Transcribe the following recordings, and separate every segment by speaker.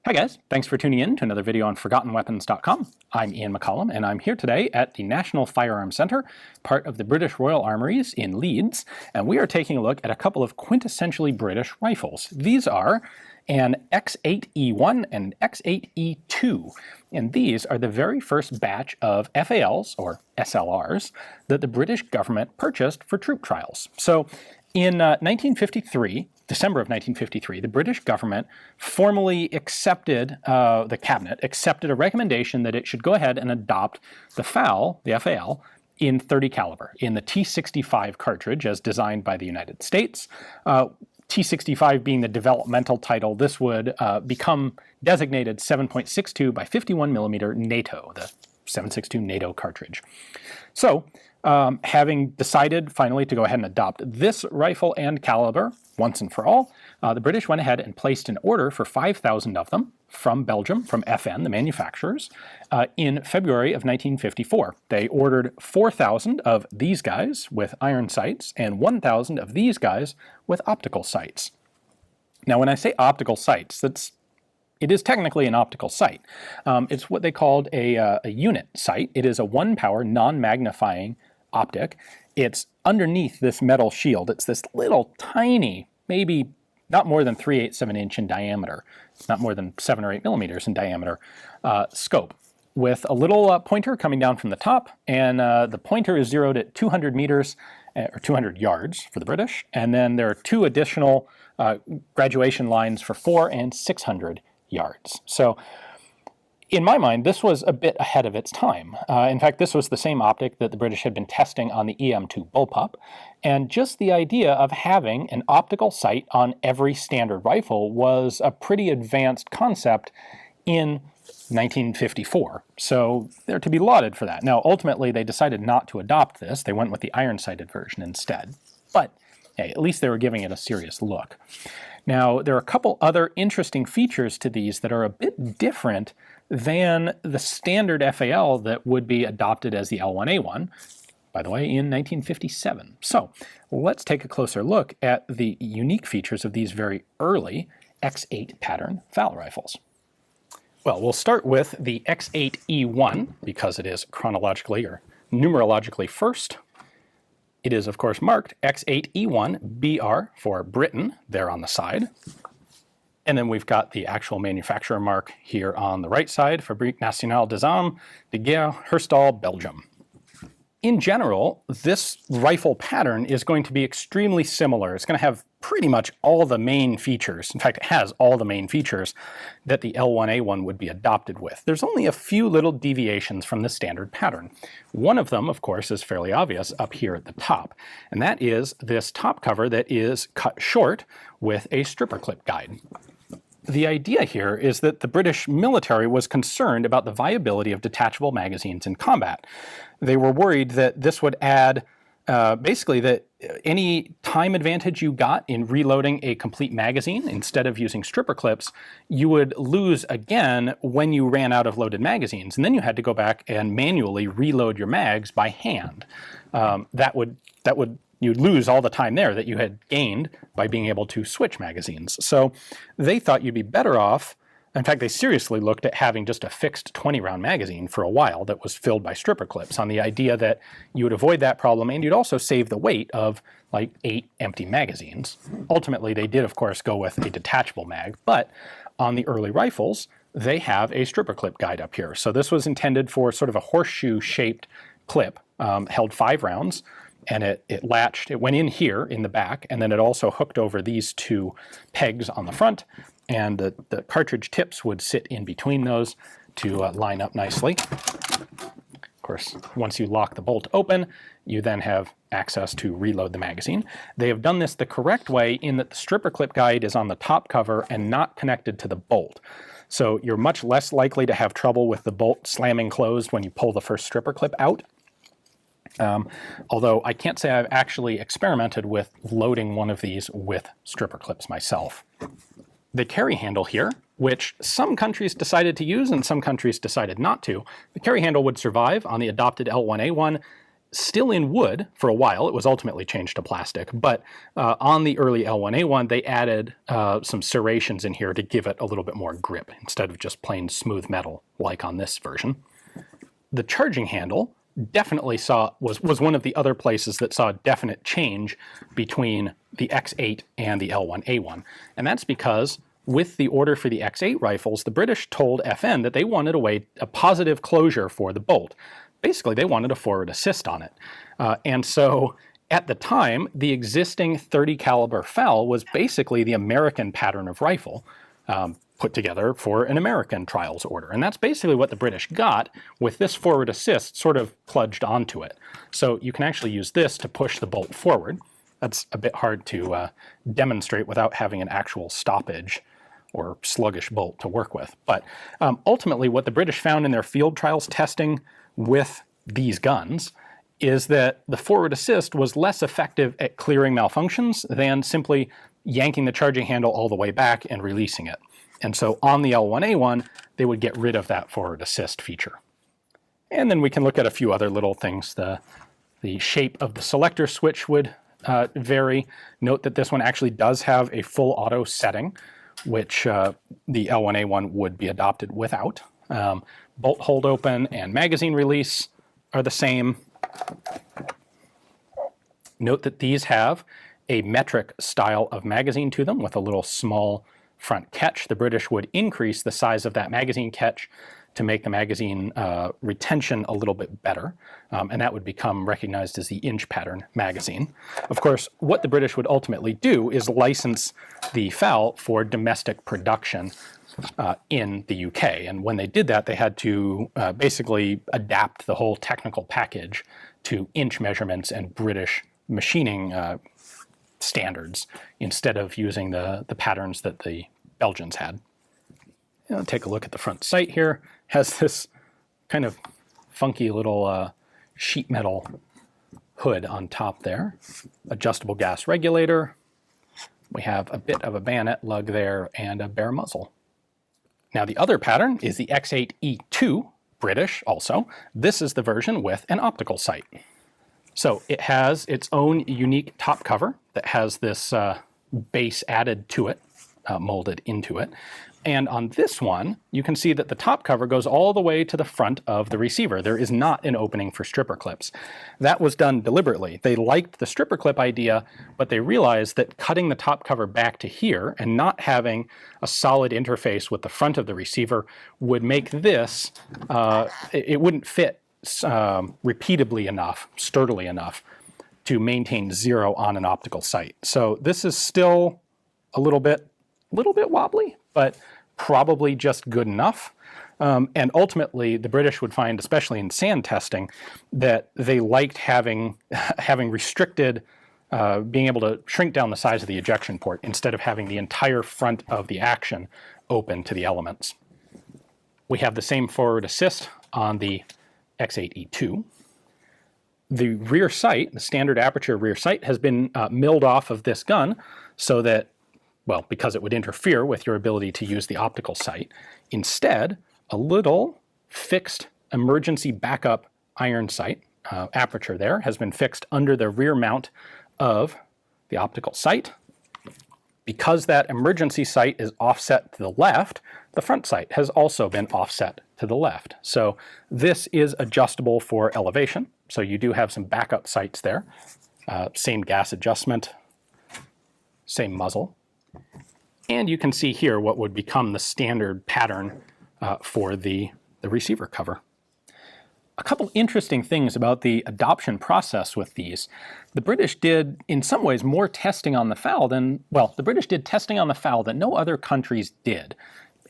Speaker 1: Hi guys, thanks for tuning in to another video on ForgottenWeapons.com. I'm Ian McCollum, and I'm here today at the National Firearms Centre, part of the British Royal Armouries in Leeds, and we are taking a look at a couple of quintessentially British rifles. These are an X8E1 and X8E2, and these are the very first batch of FALs, or SLRs, that the British government purchased for troop trials. So in 1953, December of 1953, the British government formally accepted, the cabinet accepted a recommendation that it should go ahead and adopt the FAL, the FAL, in .30 caliber, in the T65 cartridge as designed by the United States. T65 being the developmental title, this would become designated 7.62 by 51 millimeter NATO, the 7.62 NATO cartridge. So, having decided finally to go ahead and adopt this rifle and caliber once and for all, the British went ahead and placed an order for 5,000 of them from Belgium, from FN, the manufacturers, in February of 1954. They ordered 4,000 of these guys with iron sights and 1,000 of these guys with optical sights. Now, when I say optical sights, it is technically an optical sight. It's what they called a unit sight. It is a one-power, non-magnifying optic. It's underneath this metal shield. It's this little tiny, maybe not more than 3/8 of an inch in diameter, not more than 7 or 8 millimeters in diameter scope, with a little pointer coming down from the top, and the pointer is zeroed at 200 meters, or 200 yards for the British, and then there are two additional graduation lines for 400 and 600 yards. So in my mind, this was a bit ahead of its time. In fact, this was the same optic that the British had been testing on the EM2 bullpup, and just the idea of having an optical sight on every standard rifle was a pretty advanced concept in 1954. So they're to be lauded for that. Now, ultimately, they decided not to adopt this. They went with the iron-sighted version instead. But hey, at least they were giving it a serious look. Now, there are a couple other interesting features to these that are a bit different than the standard FAL that would be adopted as the L1A1, by the way, in 1957. So let's take a closer look at the unique features of these very early X8 pattern FAL rifles. Well, we'll start with the X8E1 because it is chronologically or numerologically first. It is, of course, marked X8E1 BR for Britain there on the side. And then we've got the actual manufacturer mark here on the right side, Fabrique Nationale des Armes de Guerre, Herstal, Belgium. In general, this rifle pattern is going to be extremely similar. It's going to have pretty much all the main features. In fact, it has all the main features that the L1A1 would be adopted with. There's only a few little deviations from the standard pattern. One of them, of course, is fairly obvious up here at the top, and that is this top cover that is cut short with a stripper clip guide. The idea here is that the British military was concerned about the viability of detachable magazines in combat. They were worried that this would add, basically, that any time advantage you got in reloading a complete magazine instead of using stripper clips, you would lose again when you ran out of loaded magazines. And then you had to go back and manually reload your mags by hand. You'd lose all the time there that you had gained by being able to switch magazines. So they thought you'd be better off. In fact, they seriously looked at having just a fixed 20-round magazine for a while that was filled by stripper clips, on the idea that you would avoid that problem and you'd also save the weight of like 8 empty magazines. Ultimately, they did, of course, go with a detachable mag, but on the early rifles, they have a stripper clip guide up here. So this was intended for sort of a horseshoe-shaped clip, held 5 rounds, and it latched, it went in here in the back, and then it also hooked over these 2 pegs on the front, and the cartridge tips would sit in between those to line up nicely. Of course, once you lock the bolt open, you then have access to reload the magazine. They have done this the correct way in that the stripper clip guide is on the top cover and not connected to the bolt. So you're much less likely to have trouble with the bolt slamming closed when you pull the first stripper clip out. Although I can't say I've actually experimented with loading one of these with stripper clips myself. The carry handle here, which some countries decided to use and some countries decided not to, the carry handle would survive on the adopted L1A1 still in wood for a while. It was ultimately changed to plastic, but on the early L1A1, they added some serrations in here to give it a little bit more grip instead of just plain smooth metal like on this version. The charging handle definitely was one of the other places that saw a definite change between the X8 and the L1A1, and that's because with the order for the X8 rifles, the British told FN that they wanted a positive closure for the bolt. Basically, they wanted a forward assist on it. And so at the time, the existing 30 caliber FAL was basically the American pattern of rifle put together for an American trials order. And that's basically what the British got with this forward assist sort of plunged onto it. So you can actually use this to push the bolt forward. That's a bit hard to demonstrate without having an actual stoppage or sluggish bolt to work with. But ultimately, what the British found in their field trials testing with these guns is that the forward assist was less effective at clearing malfunctions than simply yanking the charging handle all the way back and releasing it. And so on the L1A1, they would get rid of that forward assist feature. And then we can look at a few other little things. The shape of the selector switch would vary. Note that this one actually does have a full auto setting, which the L1A1 would be adopted without. Bolt hold open and magazine release are the same. Note that these have a metric style of magazine to them with a little small front catch. The British would increase the size of that magazine catch to make the magazine retention a little bit better, and that would become recognized as the inch pattern magazine. Of course, what the British would ultimately do is license the FAL for domestic production in the UK, and when they did that, they had to basically adapt the whole technical package to inch measurements and British machining standards instead of using the patterns that the Belgians had. Take a look at the front sight here. Has this kind of funky little sheet metal hood on top there. Adjustable gas regulator. We have a bit of a bayonet lug there and a bare muzzle. Now the other pattern is the X8E2, British also. This is the version with an optical sight. So it has its own unique top cover that has this base added to it, molded into it. And on this one, you can see that the top cover goes all the way to the front of the receiver. There is not an opening for stripper clips. That was done deliberately. They liked the stripper clip idea, but they realized that cutting the top cover back to here and not having a solid interface with the front of the receiver would make this, it wouldn't fit repeatably enough, sturdily enough, to maintain zero on an optical sight. So this is still a little bit wobbly, but probably just good enough. And ultimately, the British would find, especially in sand testing, that they liked having restricted, being able to shrink down the size of the ejection port instead of having the entire front of the action open to the elements. We have the same forward assist on the X8E2. The rear sight, the standard aperture rear sight, has been milled off of this gun so that, well, because it would interfere with your ability to use the optical sight. Instead, a little fixed emergency backup iron sight aperture there has been fixed under the rear mount of the optical sight. Because that emergency sight is offset to the left, the front sight has also been offset to the left. So this is adjustable for elevation. So you do have some backup sights there. Same gas adjustment, same muzzle. And you can see here what would become the standard pattern for the receiver cover. A couple interesting things about the adoption process with these. The British did, in some ways, more testing on the FAL than, well, the British did testing on the FAL that no other countries did.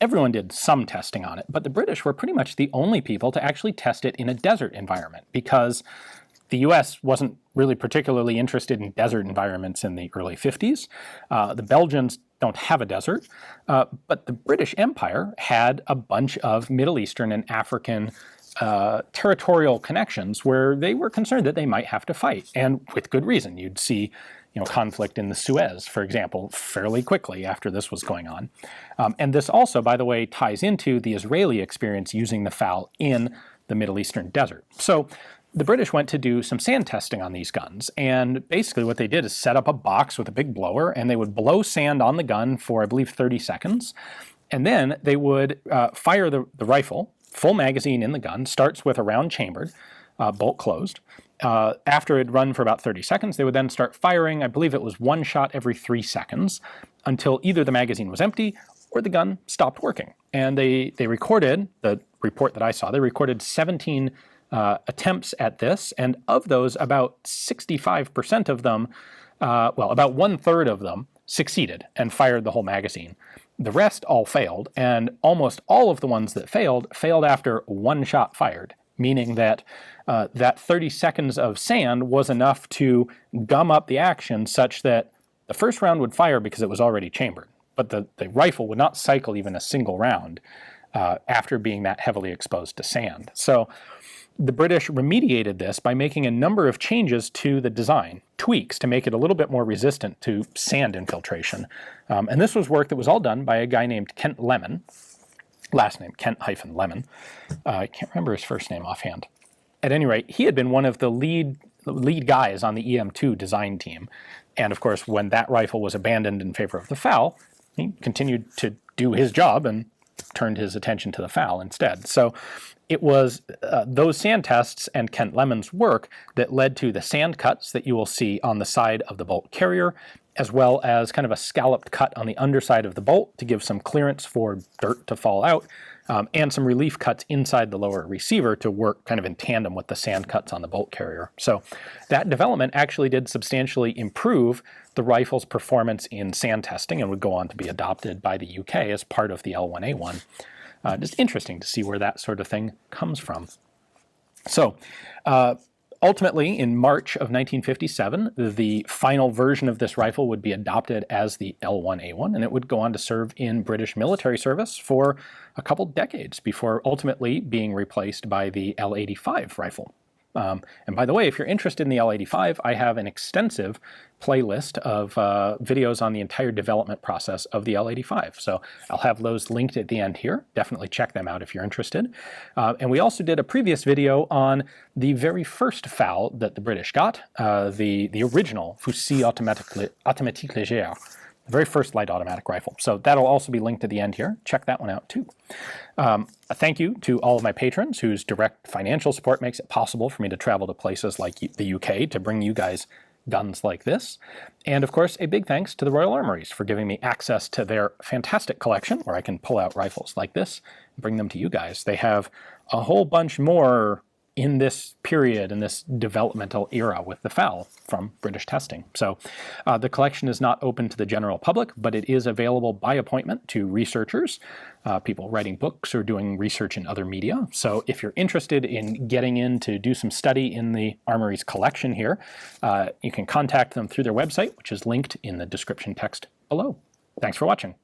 Speaker 1: Everyone did some testing on it, but the British were pretty much the only people to actually test it in a desert environment because the US wasn't really particularly interested in desert environments in the early 50s. The Belgians don't have a desert, but the British Empire had a bunch of Middle Eastern and African territorial connections where they were concerned that they might have to fight, and with good reason. You'd see conflict in the Suez, for example, fairly quickly after this was going on. And this also, by the way, ties into the Israeli experience using the FAL in the Middle Eastern desert. So the British went to do some sand testing on these guns, and basically what they did is set up a box with a big blower, and they would blow sand on the gun for, I believe, 30 seconds, and then they would fire the rifle, full magazine in the gun, starts with a round chambered, bolt closed. After it had run for about 30 seconds, they would then start firing, I believe it was one shot every 3 seconds, until either the magazine was empty or the gun stopped working. And they recorded, the report that I saw, they recorded 17 attempts at this, and of those, about 65% of them, well, about 1/3 of them succeeded and fired the whole magazine. The rest all failed, and almost all of the ones that failed after one shot fired, meaning that that 30 seconds of sand was enough to gum up the action such that the first round would fire because it was already chambered, but the rifle would not cycle even a single round after being that heavily exposed to sand. So the British remediated this by making a number of changes to the design, tweaks to make it a little bit more resistant to sand infiltration. And this was work that was all done by a guy named Kent Lemon, last name Kent-Lemon. I can't remember his first name offhand. At any rate, he had been one of the lead guys on the EM2 design team. And of course, when that rifle was abandoned in favor of the FAL, he continued to do his job and turned his attention to the FAL instead. So it was those sand tests and Kent Lemon's work that led to the sand cuts that you will see on the side of the bolt carrier, as well as kind of a scalloped cut on the underside of the bolt to give some clearance for dirt to fall out, and some relief cuts inside the lower receiver to work kind of in tandem with the sand cuts on the bolt carrier. So that development actually did substantially improve the rifle's performance in sand testing and would go on to be adopted by the UK as part of the L1A1. Just interesting to see where that sort of thing comes from. So ultimately, in March of 1957, the final version of this rifle would be adopted as the L1A1, and it would go on to serve in British military service for a couple decades before ultimately being replaced by the L85 rifle. And by the way, if you're interested in the L85, I have an extensive playlist of videos on the entire development process of the L85. So I'll have those linked at the end here. Definitely check them out if you're interested. And we also did a previous video on the very first FAL that the British got, the original Fusil Automatique Légère, the very first light automatic rifle. So that'll also be linked at the end here. Check that one out too. A thank you to all of my patrons whose direct financial support makes it possible for me to travel to places like the UK to bring you guys guns like this. And of course, a big thanks to the Royal Armouries for giving me access to their fantastic collection where I can pull out rifles like this and bring them to you guys. They have a whole bunch more in this period, in this developmental era with the FAL from British testing. So the collection is not open to the general public, but it is available by appointment to researchers, people writing books or doing research in other media. So if you're interested in getting in to do some study in the Armoury's collection here, you can contact them through their website, which is linked in the description text below. Thanks for watching.